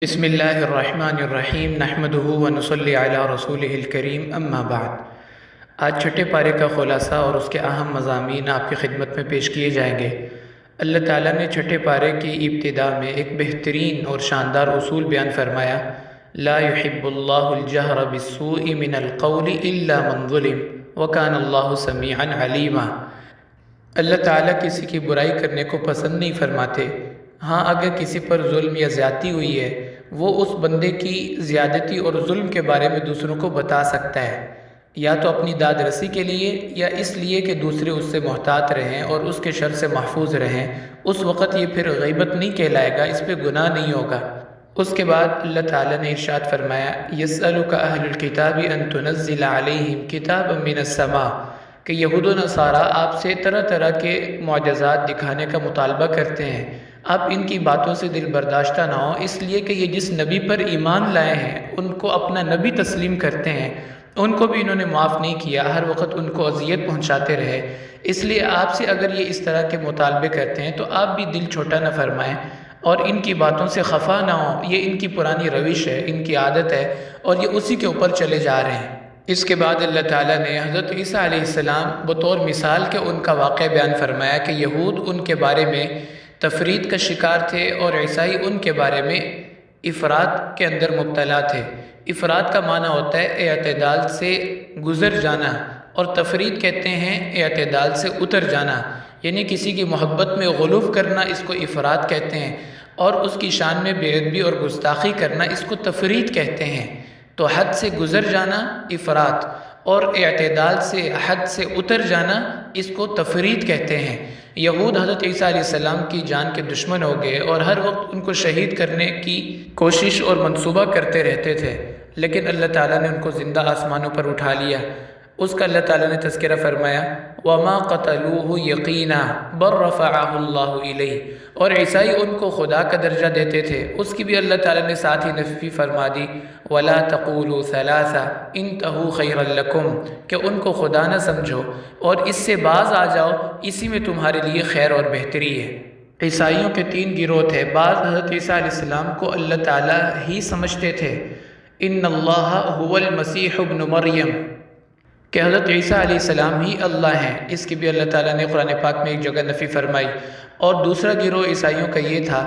بسم اللہ الرحمن الرحیم نحمدہ ونصلی علی رسولہ الکریم اما بعد۔ آج چھٹے پارے کا خلاصہ اور اس کے اہم مضامین آپ کی خدمت میں پیش کیے جائیں گے۔ اللہ تعالیٰ نے چھٹے پارے کی ابتدا میں ایک بہترین اور شاندار اصول بیان فرمایا، لا يحب اللہ الجہر بالسوء من القول الا من ظلم وکان اللہ سمیعا علیما۔ اللہ تعالیٰ کسی کی برائی کرنے کو پسند نہیں فرماتے، ہاں اگر کسی پر ظلم یا زیادتی ہوئی ہے وہ اس بندے کی زیادتی اور ظلم کے بارے میں دوسروں کو بتا سکتا ہے، یا تو اپنی داد رسی کے لیے یا اس لیے کہ دوسرے اس سے محتاط رہیں اور اس کے شر سے محفوظ رہیں۔ اس وقت یہ پھر غیبت نہیں کہلائے گا، اس پہ گناہ نہیں ہوگا۔ اس کے بعد اللہ تعالیٰ نے ارشاد فرمایا، یسألک اہل الکتاب ان تنزل علیہم کتابا من السماء، کہ یہود و نصارہ آپ سے طرح طرح کے معجزات دکھانے کا مطالبہ کرتے ہیں۔ آپ ان کی باتوں سے دل برداشتہ نہ ہو، اس لیے کہ یہ جس نبی پر ایمان لائے ہیں ان کو اپنا نبی تسلیم کرتے ہیں، ان کو بھی انہوں نے معاف نہیں کیا، ہر وقت ان کو اذیت پہنچاتے رہے۔ اس لیے آپ سے اگر یہ اس طرح کے مطالبے کرتے ہیں تو آپ بھی دل چھوٹا نہ فرمائیں اور ان کی باتوں سے خفا نہ ہوں۔ یہ ان کی پرانی روش ہے، ان کی عادت ہے اور یہ اسی کے اوپر چلے جا رہے ہیں۔ اس کے بعد اللہ تعالیٰ نے حضرت عیسیٰ علیہ السلام بطور مثال کے ان کا واقعہ بیان فرمایا کہ یہود ان کے بارے میں تفرید کا شکار تھے اور عیسائی ان کے بارے میں افراط کے اندر مبتلا تھے۔ افراط کا معنی ہوتا ہے اعتدال سے گزر جانا، اور تفرید کہتے ہیں اعتدال سے اتر جانا، یعنی کسی کی محبت میں غلو کرنا، اس کو افراط کہتے ہیں، اور اس کی شان میں بے ادبی اور گستاخی کرنا، اس کو تفرید کہتے ہیں۔ تو حد سے گزر جانا افراط، اور اعتدال سے حد سے اتر جانا اس کو تفرید کہتے ہیں۔ یہود حضرت عیسیٰ علیہ السلام کی جان کے دشمن ہو گئے اور ہر وقت ان کو شہید کرنے کی کوشش اور منصوبہ کرتے رہتے تھے، لیکن اللہ تعالیٰ نے ان کو زندہ آسمانوں پر اٹھا لیا۔ اس کا اللہ تعالیٰ نے تذکرہ فرمایا، وَمَا قَتَلُوهُ يَقِينًا بَلْ رَفَعَهُ اللَّهُ إِلَيْهِ، اور عیسائی ان کو خدا کا درجہ دیتے تھے، اس کی بھی اللہ تعالیٰ نے ساتھ ہی نفی فرما دی، وَلَا تَقُولُوا ثَلَاثَةً انْتَهُوا خَيْرًا لَكُمْ، کہ ان کو خدا نہ سمجھو اور اس سے باز آ جاؤ، اسی میں تمہارے لیے خیر اور بہتری ہے۔ عیسائیوں کے تین گروہ تھے۔ بعض حضرت عیسیٰ علیہ السلام کو اللہ تعالیٰ ہی سمجھتے تھے، ان اللہ هو المسیح ابن مریم، کہ حضرت عیسیٰ علیہ السلام ہی اللہ ہیں، اس کی بھی اللہ تعالیٰ نے قرآن پاک میں ایک جگہ نفی فرمائی۔ اور دوسرا گروہ عیسائیوں کا یہ تھا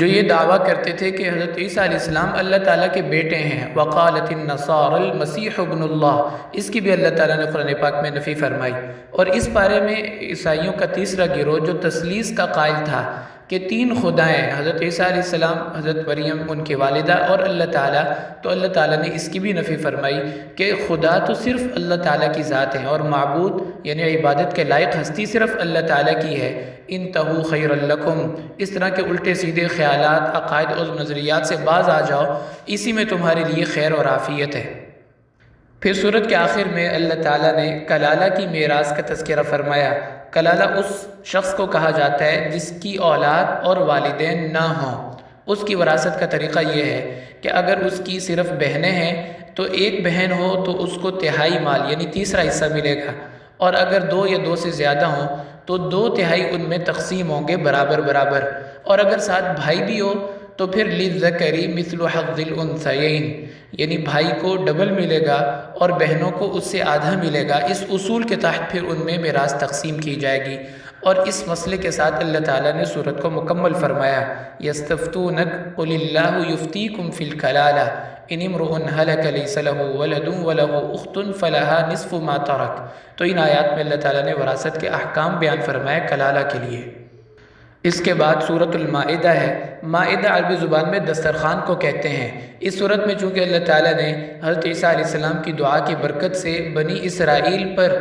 جو یہ دعویٰ کرتے تھے کہ حضرت عیسیٰ علیہ السلام اللہ تعالیٰ کے بیٹے ہیں، وقالت النصارى المسیح ابن اللہ، اس کی بھی اللہ تعالیٰ نے قرآن پاک میں نفی فرمائی۔ اور اس بارے میں عیسائیوں کا تیسرا گروہ جو تثلیث کا قائل تھا کہ تین خدائیں، حضرت عیسیٰ علیہ السلام، حضرت مریم ان کی والدہ اور اللہ تعالیٰ، تو اللہ تعالیٰ نے اس کی بھی نفی فرمائی کہ خدا تو صرف اللہ تعالیٰ کی ذات ہے اور معبود یعنی عبادت کے لائق ہستی صرف اللہ تعالیٰ کی ہے۔ انتہوا خیرا لکم، اس طرح کے الٹے سیدھے خیالات، عقائد اور نظریات سے باز آ جاؤ، اسی میں تمہارے لیے خیر اور عافیت ہے۔ پھر سورت کے آخر میں اللہ تعالیٰ نے کلالہ کی میراث کا تذکرہ فرمایا۔ کلالہ اس شخص کو کہا جاتا ہے جس کی اولاد اور والدین نہ ہوں۔ اس کی وراثت کا طریقہ یہ ہے کہ اگر اس کی صرف بہنیں ہیں تو ایک بہن ہو تو اس کو تہائی مال یعنی تیسرا حصہ ملے گا، اور اگر دو یا دو سے زیادہ ہوں تو 2/3 ان میں تقسیم ہوں گے برابر برابر، اور اگر ساتھ بھائی بھی ہو تو پھر للذکر مثل حظ الانثیین، یعنی بھائی کو ڈبل ملے گا اور بہنوں کو اس سے آدھا ملے گا۔ اس اصول کے تحت پھر ان میں میراث تقسیم کی جائے گی، اور اس مسئلے کے ساتھ اللہ تعالیٰ نے سورت کو مکمل فرمایا، یستفتونک قل اللہ یفتیکم فی الکلالہ ان امرؤ ہلک لیس لہ ولد ولہ اخت فلہا نصف ما ترک۔ تو ان آیات میں اللہ تعالیٰ نے وراثت کے احکام بیان فرمائے کلالہ کے لیے۔ اس کے بعد سورۃ المائدہ ہے۔ مائدہ عربی زبان میں دسترخوان کو کہتے ہیں۔ اس سورت میں چونکہ اللہ تعالیٰ نے حضرت عیسیٰ علیہ السلام کی دعا کی برکت سے بنی اسرائیل پر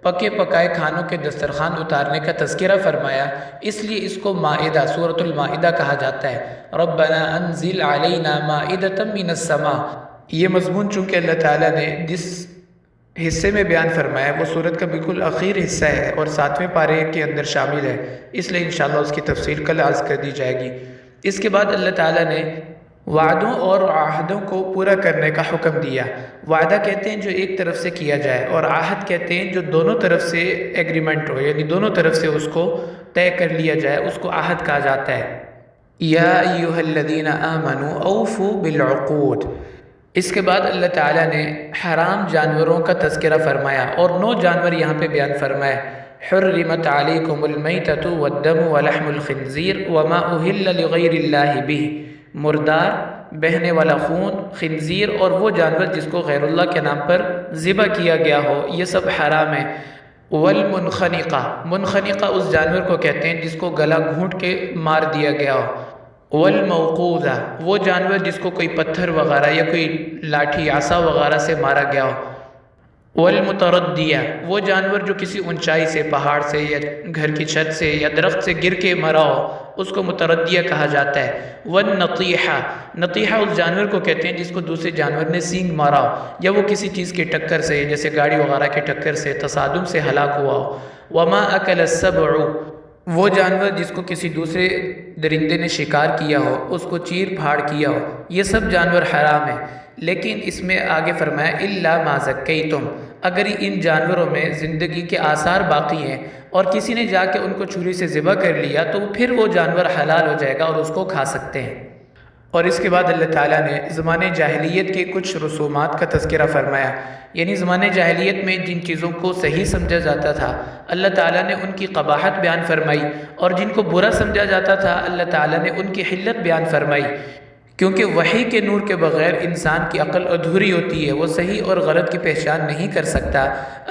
پکے پکائے کھانوں کے دسترخوان اتارنے کا تذکرہ فرمایا، اس لیے اس کو مائدہ، سورۃ المائدہ کہا جاتا ہے۔ ربنا انزل علینا مائدۃ من السماء، یہ مضمون چونکہ اللہ تعالیٰ نے جس حصے میں بیان فرمایا وہ سورت کا بالکل اخیر حصہ ہے اور 7ویں پارے کے اندر شامل ہے، اس لیے انشاءاللہ اس کی تفصیل کل عرض کر دی جائے گی۔ اس کے بعد اللہ تعالیٰ نے وعدوں اور عہدوں کو پورا کرنے کا حکم دیا۔ وعدہ کہتے ہیں جو ایک طرف سے کیا جائے، اور عہد کہتے ہیں جو دونوں طرف سے ایگریمنٹ ہو، یعنی دونوں طرف سے اس کو طے کر لیا جائے، اس کو عہد کہا جاتا ہے۔ یا ایھا الذین آمنوا اوفوا بالعقود۔ اس کے بعد اللہ تعالیٰ نے حرام جانوروں کا تذکرہ فرمایا اور 9 جانور یہاں پہ بیان فرمایا۔ حرمت علیکم المیتۃ والدم ولحم الخنزیر وما اہل لغیر اللہ بہ، مردار، بہنے والا خون، خنزیر اور وہ جانور جس کو غیر اللہ کے نام پر ذبح کیا گیا ہو، یہ سب حرام ہے۔ والمنخنقہ، منخنقہ اس جانور کو کہتے ہیں جس کو گلا گھونٹ کے مار دیا گیا ہو۔ والموقوذہ، وہ جانور جس کو کوئی پتھر وغیرہ یا کوئی لاٹھی عصا وغیرہ سے مارا گیا ہو۔ والمتردیہ، وہ جانور جو کسی اونچائی سے، پہاڑ سے یا گھر کی چھت سے یا درخت سے گر کے مرا ہو، اس کو متردیہ کہا جاتا ہے۔ والنطیحہ، نطیحہ اس جانور کو کہتے ہیں جس کو دوسرے جانور نے سینگ مارا ہو یا وہ کسی چیز کی ٹکر سے جیسے گاڑی وغیرہ کی ٹکر سے، تصادم سے ہلاک ہوا ہو۔ وما اکل السبع، وہ جانور جس کو کسی دوسرے درندے نے شکار کیا ہو، اس کو چیر پھاڑ کیا ہو، یہ سب جانور حرام ہیں۔ لیکن اس میں آگے فرمایا الا ما زکیتم، اگر ان جانوروں میں زندگی کے آثار باقی ہیں اور کسی نے جا کے ان کو چھری سے ذبح کر لیا تو پھر وہ جانور حلال ہو جائے گا اور اس کو کھا سکتے ہیں۔ اور اس کے بعد اللہ تعالیٰ نے زمانے جاہلیت کے کچھ رسومات کا تذکرہ فرمایا، یعنی زمانے جاہلیت میں جن چیزوں کو صحیح سمجھا جاتا تھا اللہ تعالیٰ نے ان کی قباحت بیان فرمائی، اور جن کو برا سمجھا جاتا تھا اللہ تعالیٰ نے ان کی حلت بیان فرمائی، کیونکہ وحی کے نور کے بغیر انسان کی عقل ادھوری ہوتی ہے، وہ صحیح اور غلط کی پہچان نہیں کر سکتا۔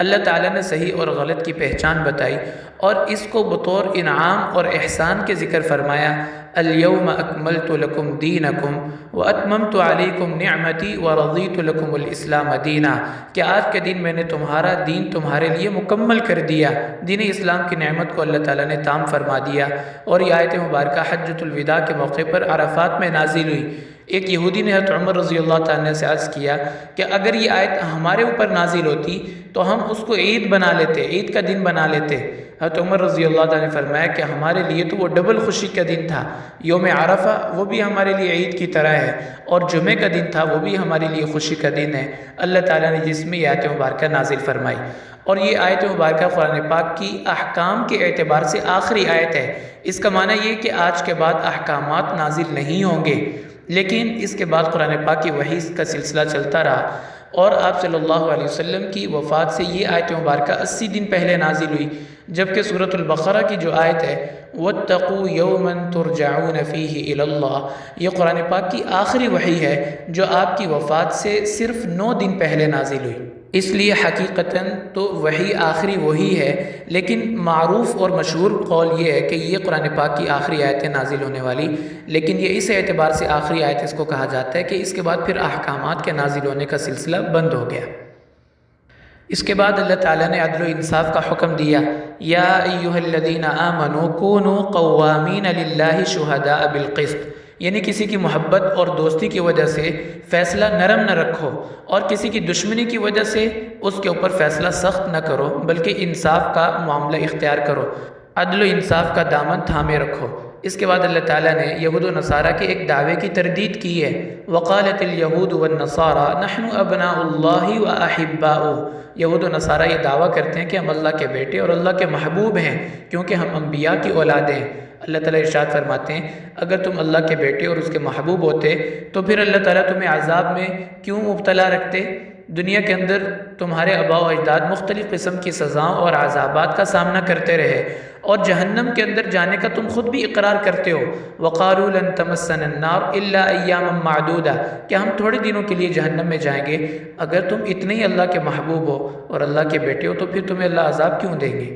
اللہ تعالیٰ نے صحیح اور غلط کی پہچان بتائی اور اس کو بطور انعام اور احسان کے ذکر فرمایا۔ الیوم اکملت لکم دینکم واتممت علیکم نعمتی ورضیت لکم الاسلام دینا، کہ آج کے دن میں نے تمہارا دین تمہارے لیے مکمل کر دیا، دین اسلام کی نعمت کو اللہ تعالیٰ نے تام فرما دیا۔ اور یہ آیت مبارکہ حجۃ الوداع کے موقع پر عرفات میں نازل ہوئی۔ ایک یہودی نے حضرت عمر رضی اللہ تعالیٰ سے عرض کیا کہ اگر یہ آیت ہمارے اوپر نازل ہوتی تو ہم اس کو عید بنا لیتے، عید کا دن بنا لیتے۔ حضرت عمر رضی اللہ تعالیٰ نے فرمایا کہ ہمارے لیے تو وہ ڈبل خوشی کا دن تھا، یوم عرفہ وہ بھی ہمارے لیے عید کی طرح ہے، اور جمعہ کا دن تھا وہ بھی ہمارے لیے خوشی کا دن ہے۔ اللہ تعالیٰ نے جس میں یہ آیت مبارکہ نازل فرمائی، اور یہ آیت مبارکہ قرآن پاک کی احکام کے اعتبار سے آخری آیت ہے۔ اس کا معنی یہ کہ آج کے بعد احکامات نازل نہیں ہوں گے، لیکن اس کے بعد قرآن پاک کی وحی کا سلسلہ چلتا رہا، اور آپ صلی اللہ علیہ وسلم کی وفات سے یہ آیت مبارکہ 80 دن پہلے نازل ہوئی، جبکہ سورۃ البقرہ کی جو آیت ہے وَاتَّقُوا يَوْمًا تُرْجَعُونَ فِيهِ إِلَى اللَّهِ، یہ قرآن پاک کی آخری وحی ہے جو آپ کی وفات سے صرف 9 دن پہلے نازل ہوئی۔ اس لیے حقیقتاً تو وحی آخری وہی ہے، لیکن معروف اور مشہور قول یہ ہے کہ یہ قرآن پاک کی آخری آیت نازل ہونے والی، لیکن یہ اس اعتبار سے آخری آیت اس کو کہا جاتا ہے کہ اس کے بعد پھر احکامات کے نازل ہونے کا سلسلہ بند ہو گیا۔ اس کے بعد اللہ تعالیٰ نے عدل و انصاف کا حکم دیا، یا ایھا الذین آمنوا کونوا قوامین للہ شہداء بالقسط، یعنی کسی کی محبت اور دوستی کی وجہ سے فیصلہ نرم نہ رکھو، اور کسی کی دشمنی کی وجہ سے اس کے اوپر فیصلہ سخت نہ کرو، بلکہ انصاف کا معاملہ اختیار کرو، عدل و انصاف کا دامن تھامے رکھو۔ اس کے بعد اللہ تعالیٰ نے یہود و نصارہ کے ایک دعوے کی تردید کی ہے، وقالت الیہود والنصارى نحن ابناء اللہ واحباؤہ، یہود و نصارہ یہ دعویٰ کرتے ہیں کہ ہم اللہ کے بیٹے اور اللہ کے محبوب ہیں کیونکہ ہم انبیاء کی اولاد ہیں۔ اللہ تعالیٰ ارشاد فرماتے ہیں اگر تم اللہ کے بیٹے اور اس کے محبوب ہوتے تو پھر اللہ تعالیٰ تمہیں عذاب میں کیوں مبتلا رکھتے؟ دنیا کے اندر تمہارے آباء و اجداد مختلف قسم کی سزاؤں اور عذابات کا سامنا کرتے رہے، اور جہنم کے اندر جانے کا تم خود بھی اقرار کرتے ہو۔ وَقَالُوا لَن تَمَسَّنَا النَّارُ إِلَّا أَيَّامًا مَّعْدُودَةً، کہ ہم تھوڑے دنوں کے لیے جہنم میں جائیں گے۔ اگر تم اتنے ہی اللہ کے محبوب ہو اور اللہ کے بیٹے ہو تو پھر تمہیں اللہ عذاب کیوں دیں گے؟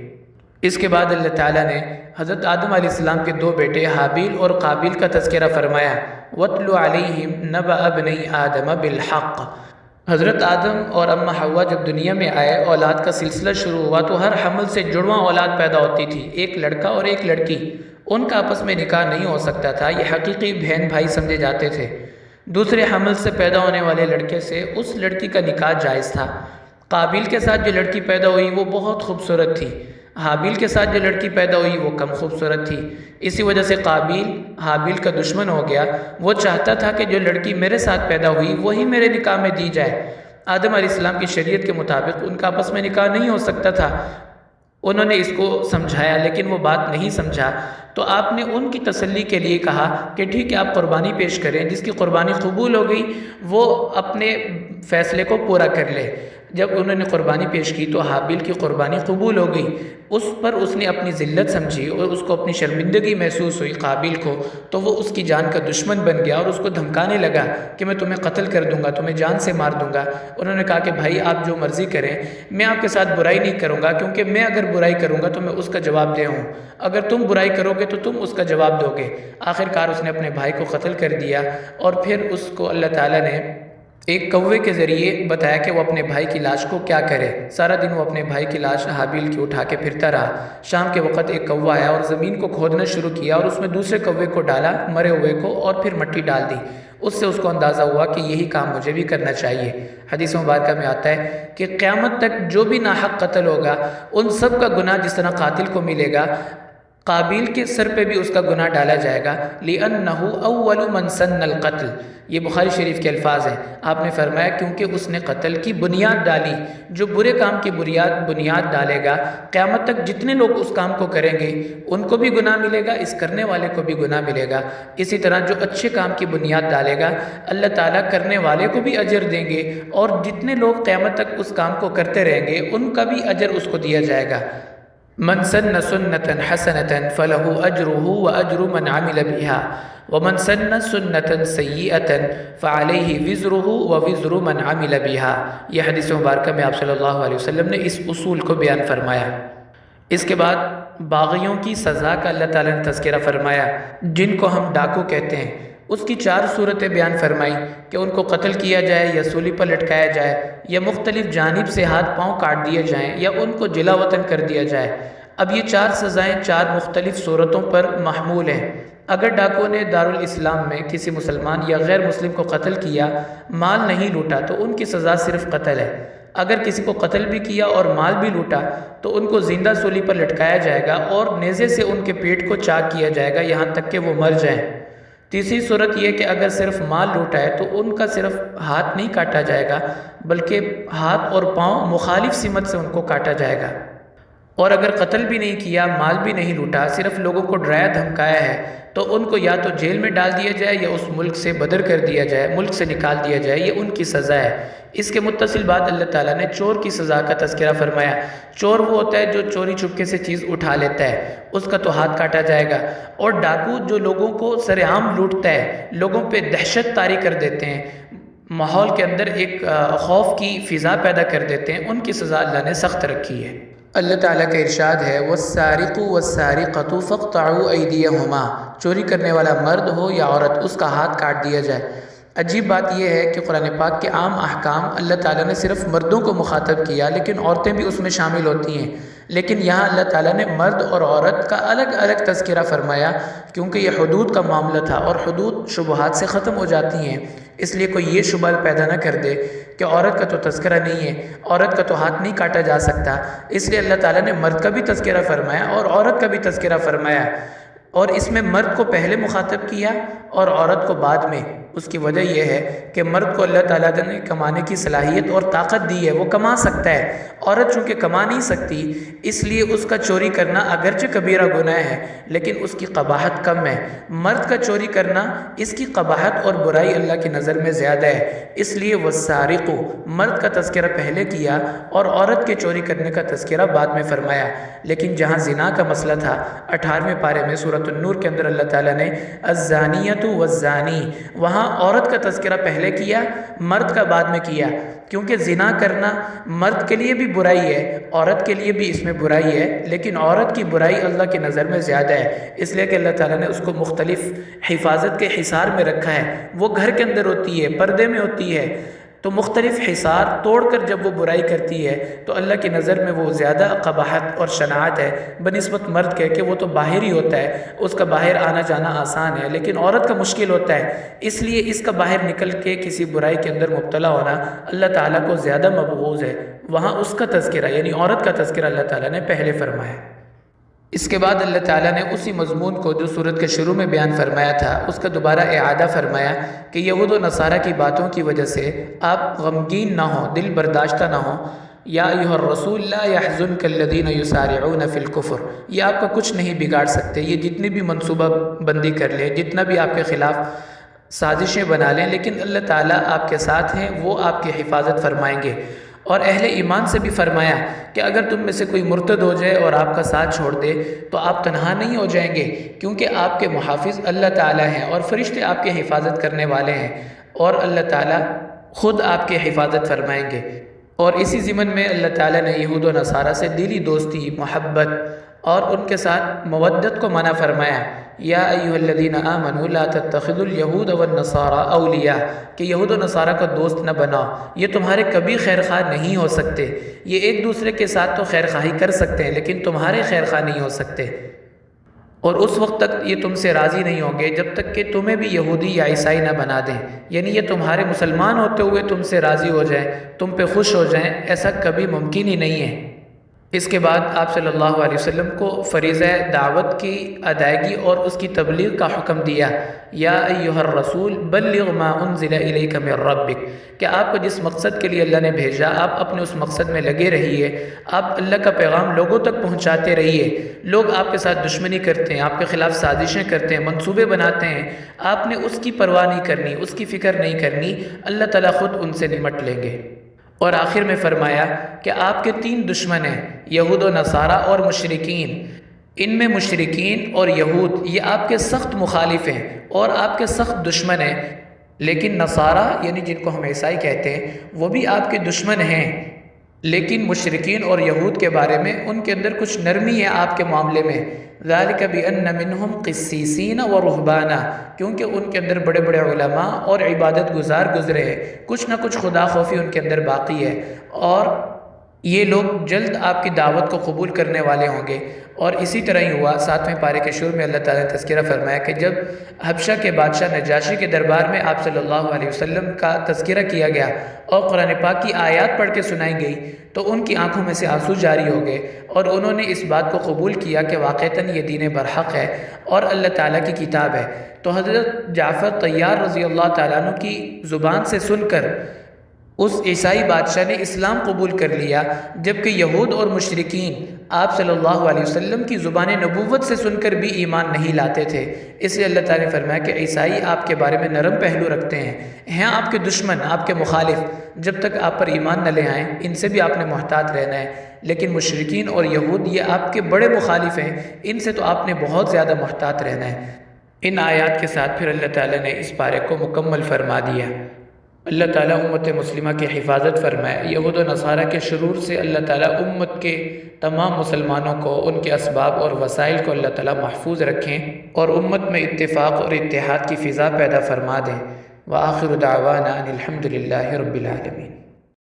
اس کے بعد اللہ تعالیٰ نے حضرت آدم علیہ السلام کے 2 بیٹے حابیل اور قابیل کا تذکرہ فرمایا، وَاتْلُ عَلَيْهِمْ نَبَأَ ابْنَيْ آدَمَ بِالْحَقِّ۔ حضرت آدم اور اماں حوا جب دنیا میں آئے، اولاد کا سلسلہ شروع ہوا تو ہر حمل سے جڑواں اولاد پیدا ہوتی تھی، ایک لڑکا اور ایک لڑکی، ان کا آپس میں نکاح نہیں ہو سکتا تھا، یہ حقیقی بہن بھائی سمجھے جاتے تھے۔ دوسرے حمل سے پیدا ہونے والے لڑکے سے اس لڑکی کا نکاح جائز تھا۔ قابیل کے ساتھ جو لڑکی پیدا ہوئی وہ بہت خوبصورت تھی، حابیل کے ساتھ جو لڑکی پیدا ہوئی وہ کم خوبصورت تھی، اسی وجہ سے قابیل حابیل کا دشمن ہو گیا، وہ چاہتا تھا کہ جو لڑکی میرے ساتھ پیدا ہوئی وہی میرے نکاح میں دی جائے۔ آدم علیہ السلام کی شریعت کے مطابق ان کا آپس میں نکاح نہیں ہو سکتا تھا، انہوں نے اس کو سمجھایا لیکن وہ بات نہیں سمجھا، تو آپ نے ان کی تسلی کے لیے کہا کہ ٹھیک ہے آپ قربانی پیش کریں، جس کی قربانی قبول ہو گئی وہ اپنے فیصلے کو پورا کر لے۔ جب انہوں نے قربانی پیش کی تو حابیل کی قربانی قبول ہو گئی، اس پر اس نے اپنی ذلت سمجھی اور اس کو اپنی شرمندگی محسوس ہوئی قابیل کو، تو وہ اس کی جان کا دشمن بن گیا اور اس کو دھمکانے لگا کہ میں تمہیں قتل کر دوں گا، تمہیں جان سے مار دوں گا۔ انہوں نے کہا کہ بھائی آپ جو مرضی کریں، میں آپ کے ساتھ برائی نہیں کروں گا، کیونکہ میں اگر برائی کروں گا تو میں اس کا جواب دہ ہوں، اگر تم برائی کرو گے تو تم اس کا جواب دو گے۔ آخر کار اس نے اپنے بھائی کو قتل کر دیا، اور پھر اس کو اللہ تعالیٰ نے ایک کوے کے ذریعے بتایا کہ وہ اپنے بھائی کی لاش کو کیا کرے۔ سارا دن وہ اپنے بھائی کی لاش حابیل کی اٹھا کے پھرتا رہا۔ شام کے وقت ایک کوا آیا اور زمین کو کھودنا شروع کیا اور اس میں دوسرے کوے کو ڈالا، مرے ہوئے کو، اور پھر مٹی ڈال دی۔ اس سے اس کو اندازہ ہوا کہ یہی کام مجھے بھی کرنا چاہیے۔ حدیث مبارکہ میں آتا ہے کہ قیامت تک جو بھی ناحق قتل ہوگا ان سب کا گناہ جس طرح قاتل کو ملے گا، قابیل کے سر پہ بھی اس کا گناہ ڈالا جائے گا۔ لِأَنَّهُ أَوَّلُ مَنْ سَنَّ الْقَتْلِ، یہ بخاری شریف کے الفاظ ہیں۔ آپ نے فرمایا کیونکہ اس نے قتل کی بنیاد ڈالی، جو برے کام کی بنیاد ڈالے گا، قیامت تک جتنے لوگ اس کام کو کریں گے ان کو بھی گناہ ملے گا، اس کرنے والے کو بھی گناہ ملے گا۔ اسی طرح جو اچھے کام کی بنیاد ڈالے گا اللہ تعالیٰ کرنے والے کو بھی اجر دیں گے، اور جتنے لوگ قیامت تک اس کام کو کرتے رہیں گے ان کا بھی اجر اس کو دیا جائے گا۔ من سن سنة حسنة فله أجره وأجر من عمل بها ومن سن سنة سيئة فعليه وزره ووزر من عمل بها۔ یہ حدیث مبارکہ میں آپ صلی اللہ علیہ وسلم نے اس اصول کو بیان فرمایا۔ اس کے بعد باغیوں کی سزا کا اللہ تعالیٰ نے تذکرہ فرمایا، جن کو ہم ڈاکو کہتے ہیں۔ اس کی 4 صورتیں بیان فرمائی کہ ان کو قتل کیا جائے یا سولی پر لٹکایا جائے یا مختلف جانب سے ہاتھ پاؤں کاٹ دیے جائیں یا ان کو جلا وطن کر دیا جائے۔ اب یہ 4 سزائیں 4 مختلف صورتوں پر محمول ہیں۔ اگر ڈاکو نے دارالاسلام میں کسی مسلمان یا غیر مسلم کو قتل کیا، مال نہیں لوٹا، تو ان کی سزا صرف قتل ہے۔ اگر کسی کو قتل بھی کیا اور مال بھی لوٹا تو ان کو زندہ سولی پر لٹکایا جائے گا اور نیزے سے ان کے پیٹ کو چاک کیا جائے گا یہاں تک کہ وہ مر جائیں۔ تیسری صورت یہ کہ اگر صرف مال لوٹا ہے تو ان کا صرف ہاتھ نہیں کاٹا جائے گا بلکہ ہاتھ اور پاؤں مخالف سمت سے ان کو کاٹا جائے گا۔ اور اگر قتل بھی نہیں کیا، مال بھی نہیں لوٹا، صرف لوگوں کو ڈرایا دھمکایا ہے، تو ان کو یا تو جیل میں ڈال دیا جائے یا اس ملک سے بدر کر دیا جائے، ملک سے نکال دیا جائے، یہ ان کی سزا ہے۔ اس کے متصل بعد اللہ تعالیٰ نے چور کی سزا کا تذکرہ فرمایا۔ چور وہ ہوتا ہے جو چوری چپکے سے چیز اٹھا لیتا ہے، اس کا تو ہاتھ کاٹا جائے گا۔ اور ڈاکو جو لوگوں کو سر عام لوٹتا ہے، لوگوں پہ دہشت طاری کر دیتے ہیں، ماحول کے اندر ایک خوف کی فضا پیدا کر دیتے ہیں، ان کی سزا اللہ نے سخت رکھی ہے۔ اللہ تعالیٰ کا ارشاد ہے وَالسَّارِقُ وَالسَّارِقَةُ فَاقْطَعُوا أَيْدِيَهُمَا، چوری کرنے والا مرد ہو یا عورت، اس کا ہاتھ کاٹ دیا جائے۔ عجیب بات یہ ہے کہ قرآن پاک کے عام احکام اللہ تعالیٰ نے صرف مردوں کو مخاطب کیا، لیکن عورتیں بھی اس میں شامل ہوتی ہیں۔ لیکن یہاں اللہ تعالیٰ نے مرد اور عورت کا الگ الگ تذکرہ فرمایا، کیونکہ یہ حدود کا معاملہ تھا اور حدود شبہات سے ختم ہو جاتی ہیں، اس لیے کوئی یہ شبہ پیدا نہ کر دے کہ عورت کا تو تذکرہ نہیں ہے، عورت کا تو ہاتھ نہیں کاٹا جا سکتا، اس لیے اللہ تعالیٰ نے مرد کا بھی تذکرہ فرمایا اور عورت کا بھی تذکرہ فرمایا، اور اس میں مرد کو پہلے مخاطب کیا اور عورت کو بعد میں۔ اس کی وجہ یہ ہے کہ مرد کو اللہ تعالیٰ نے کمانے کی صلاحیت اور طاقت دی ہے، وہ کما سکتا ہے، عورت چونکہ کما نہیں سکتی اس لیے اس کا چوری کرنا اگرچہ کبیرہ گناہ ہے لیکن اس کی قباحت کم ہے۔ مرد کا چوری کرنا اس کی قباحت اور برائی اللہ کی نظر میں زیادہ ہے، اس لیے وَالسَّارِقُ مرد کا تذکرہ پہلے کیا اور عورت کے چوری کرنے کا تذکرہ بعد میں فرمایا۔ لیکن جہاں زنا کا مسئلہ تھا 18ویں پارے میں سورۃ النور کے اندر اللہ تعالیٰ نے الزانیۃ والزانی، وہاں عورت کا تذکرہ پہلے کیا، مرد کا بعد میں کیا، کیونکہ زنا کرنا مرد کے لیے بھی برائی ہے، عورت کے لیے بھی اس میں برائی ہے، لیکن عورت کی برائی اللہ کی نظر میں زیادہ ہے، اس لیے کہ اللہ تعالیٰ نے اس کو مختلف حفاظت کے حصار میں رکھا ہے۔ وہ گھر کے اندر ہوتی ہے، پردے میں ہوتی ہے، تو مختلف حصار توڑ کر جب وہ برائی کرتی ہے تو اللہ کی نظر میں وہ زیادہ قباحت اور شناعت ہے بنسبت مرد کے، کہ وہ تو باہر ہی ہوتا ہے، اس کا باہر آنا جانا آسان ہے، لیکن عورت کا مشکل ہوتا ہے، اس لیے اس کا باہر نکل کے کسی برائی کے اندر مبتلا ہونا اللہ تعالیٰ کو زیادہ مبغوض ہے۔ وہاں اس کا تذکرہ یعنی عورت کا تذکرہ اللہ تعالیٰ نے پہلے فرمایا۔ اس کے بعد اللہ تعالیٰ نے اسی مضمون کو جو سورت کے شروع میں بیان فرمایا تھا اس کا دوبارہ اعادہ فرمایا کہ یہود و نصارہ کی باتوں کی وجہ سے آپ غمگین نہ ہوں، دل برداشتہ نہ ہوں۔ یا ایھا الرسول لا یحزنک الذین یسارعون فی الکفر، یہ آپ کا کچھ نہیں بگاڑ سکتے، یہ جتنی بھی منصوبہ بندی کر لیں، جتنا بھی آپ کے خلاف سازشیں بنا لیں، لیکن اللہ تعالیٰ آپ کے ساتھ ہیں، وہ آپ کی حفاظت فرمائیں گے۔ اور اہل ایمان سے بھی فرمایا کہ اگر تم میں سے کوئی مرتد ہو جائے اور آپ کا ساتھ چھوڑ دے تو آپ تنہا نہیں ہو جائیں گے، کیونکہ آپ کے محافظ اللہ تعالیٰ ہیں اور فرشتے آپ کے حفاظت کرنے والے ہیں، اور اللہ تعالیٰ خود آپ کے حفاظت فرمائیں گے۔ اور اسی ضمن میں اللہ تعالیٰ نے یہود و نصارہ سے دلی دوستی، محبت اور ان کے ساتھ مودت کو منع فرمایا۔ یا ایھا الذین آمنوا لا تتخذوا اليہود والنصارى اولیاء، کہ یہود و نصارہ کا دوست نہ بناؤ، یہ تمہارے کبھی خیر خواہ نہیں ہو سکتے، یہ ایک دوسرے کے ساتھ تو خیر خواہی کر سکتے ہیں لیکن تمہارے خیر خواہ نہیں ہو سکتے، اور اس وقت تک یہ تم سے راضی نہیں ہوں گے جب تک کہ تمہیں بھی یہودی یا عیسائی نہ بنا دیں، یعنی یہ تمہارے مسلمان ہوتے ہوئے تم سے راضی ہو جائیں، تم پہ خوش ہو جائیں، ایسا کبھی ممکن ہی نہیں ہے۔ اس کے بعد آپ صلی اللہ علیہ وسلم کو فریضہ دعوت کی ادائیگی اور اس کی تبلیغ کا حکم دیا۔ یا ایھا الرسول بلغ ما انزل الیک من ربک، کہ آپ کو جس مقصد کے لیے اللہ نے بھیجا آپ اپنے اس مقصد میں لگے رہیے، آپ اللہ کا پیغام لوگوں تک پہنچاتے رہیے۔ لوگ آپ کے ساتھ دشمنی کرتے ہیں، آپ کے خلاف سازشیں کرتے ہیں، منصوبے بناتے ہیں، آپ نے اس کی پرواہ نہیں کرنی، اس کی فکر نہیں کرنی، اللہ تعالیٰ خود ان سے نمٹ لیں گے۔ اور آخر میں فرمایا کہ آپ کے 3 دشمن ہیں، یہود و نصارہ اور مشرکین۔ ان میں مشرکین اور یہود یہ آپ کے سخت مخالف ہیں اور آپ کے سخت دشمن ہیں، لیکن نصارہ یعنی جن کو ہم عیسائی کہتے ہیں وہ بھی آپ کے دشمن ہیں، لیکن مشرکین اور یہود کے بارے میں ان کے اندر کچھ نرمی ہے آپ کے معاملے میں۔ ذالک بأن منہم قسیسین و رہبانا، کیونکہ ان کے اندر بڑے بڑے علماء اور عبادت گزار گزرے ہیں، کچھ نہ کچھ خدا خوفی ان کے اندر باقی ہے، اور یہ لوگ جلد آپ کی دعوت کو قبول کرنے والے ہوں گے۔ اور اسی طرح ہی ہوا 7ویں پارے کے شروع میں اللہ تعالیٰ نے تذکرہ فرمایا کہ جب حبشہ کے بادشاہ نجاشی کے دربار میں آپ صلی اللہ علیہ وسلم کا تذکرہ کیا گیا اور قرآن پاک کی آیات پڑھ کے سنائی گئی تو ان کی آنکھوں میں سے آنسو جاری ہو گئے، اور انہوں نے اس بات کو قبول کیا کہ واقعتاً یہ دین برحق ہے اور اللہ تعالیٰ کی کتاب ہے۔ تو حضرت جعفر طیار رضی اللہ تعالیٰ عنہ کی زبان سے سن کر اس عیسائی بادشاہ نے اسلام قبول کر لیا، جبکہ یہود اور مشرکین آپ صلی اللہ علیہ وسلم کی زبان نبوت سے سن کر بھی ایمان نہیں لاتے تھے۔ اس لیے اللہ تعالیٰ نے فرمایا کہ عیسائی آپ کے بارے میں نرم پہلو رکھتے ہیں آپ کے دشمن، آپ کے مخالف، جب تک آپ پر ایمان نہ لے آئیں ان سے بھی آپ نے محتاط رہنا ہے، لیکن مشرکین اور یہود یہ آپ کے بڑے مخالف ہیں، ان سے تو آپ نے بہت زیادہ محتاط رہنا ہے۔ ان آیات کے ساتھ پھر اللہ تعالیٰ نے اس پارے کو مکمل فرما دیا۔ اللہ تعالیٰ امت مسلمہ کی حفاظت فرمائے، یہود و نصارہ کے شرور سے اللہ تعالیٰ امت کے تمام مسلمانوں کو ان کے اسباب اور وسائل کو اللہ تعالیٰ محفوظ رکھیں اور امت میں اتفاق اور اتحاد کی فضا پیدا فرما دیں۔ وآخر دعوانا ان الحمد للہ رب العالمین۔